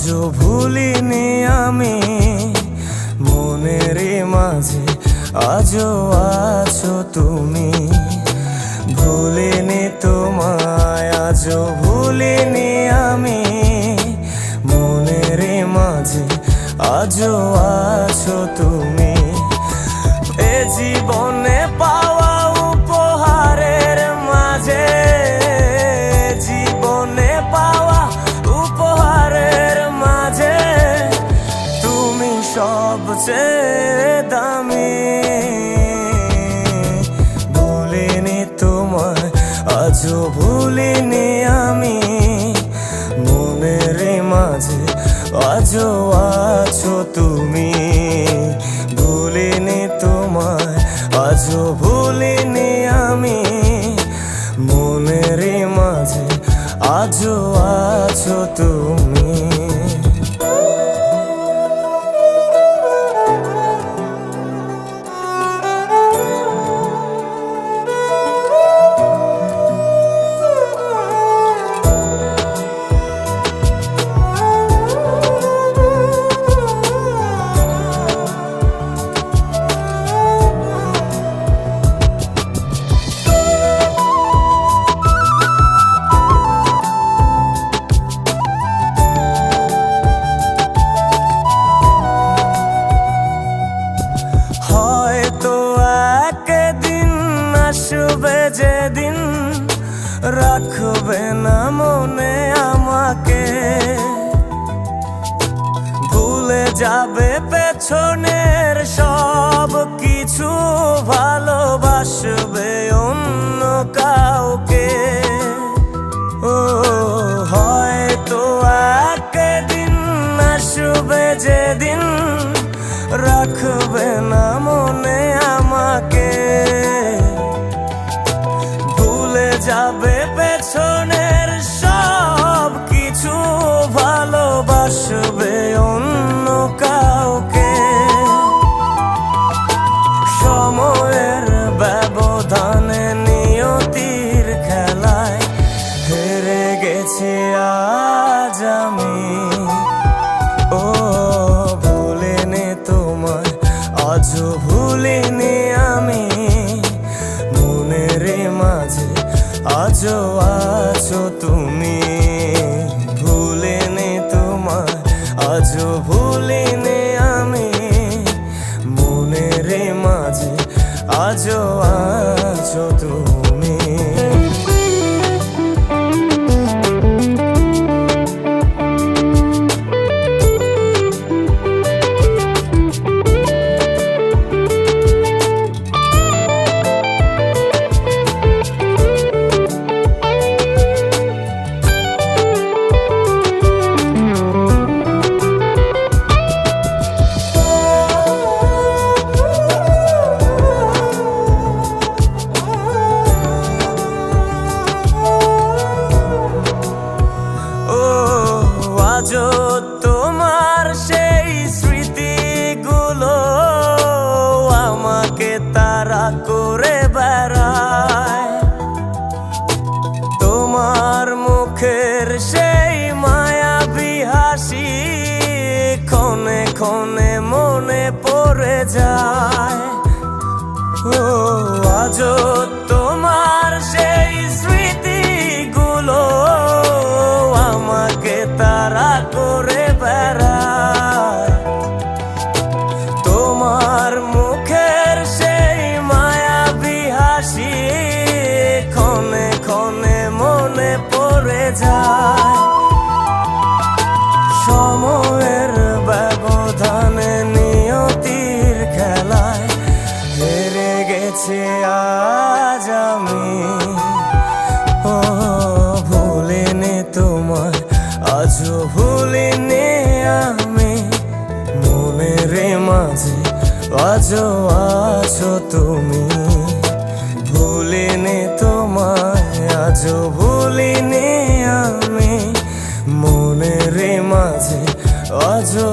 আজও ভুলিনি আমি মনের মাঝে, আজও আছো তুমি। ভুলিনি তোমায়, আজও ভুলিনি আমি মনের মাঝে, আজও আছো তুমি। এ জীবনে পাওয়া উপহারের মাঝে, জীবনে পাওয়া উপহারের মাঝে তুমি সবচেয়ে দামি। ভুলিনি তোমায়, আজও ভুলিনি আমি মনের মাঝে, আজও আছো তুমি। ভুলিনি তোমায়, আজও ভুলিনি আমি মনের মাঝে, আজও আছো তুমি। আসবে যেদিন রাখবে না মনে আমাকে, ভুলে যাবে পেছনের সব কিছু, ভালোবাসবে অন্য কাউকে। ও হয়তো একদিন আসবে যেদিন রাখবে না মনে আমাকে, যাবে পেছনের সব কিছু, ভালোবাসবে অন্য কাউকে। সময়ের ব্যবধানে নিয়তির খেলায় হেরে গেছি আজ আমি। ও ভুলিনি তোমায়, আজও ভুলিনি আমি মনের মাঝে, আজও আছো তুমি। ভুলিনি তোমায়, আজও ভুলিনি আমি মনের মাঝে, আজও আছো তুমি। আজও তোমার সেই স্মৃতিগুলো আমাকে তাড়া করে বেড়ায়, তোমার মুখের সেই মায়াবী হাসি ক্ষণে ক্ষণে মনে পড়ে যায়। ও আজও তোমার সেই স্মৃতিগুলো আমাকে তাড়া করে বেড়ায়, তোমার মুখের সেই মায়াবী হাসি ক্ষণে ক্ষণে মনে পড়ে যায়। সময়ের ব্যবধানে নিয়তির খেলায় হেরে গেছি আজ আমি। ও ভুলিনি তোমায়, আজও ভুলিনি আমি মনের মাঝে, আজও আছো তুমি। ভুলিনি তোমায়, আজও ভুলিনি আমি মনের মাঝে, আজও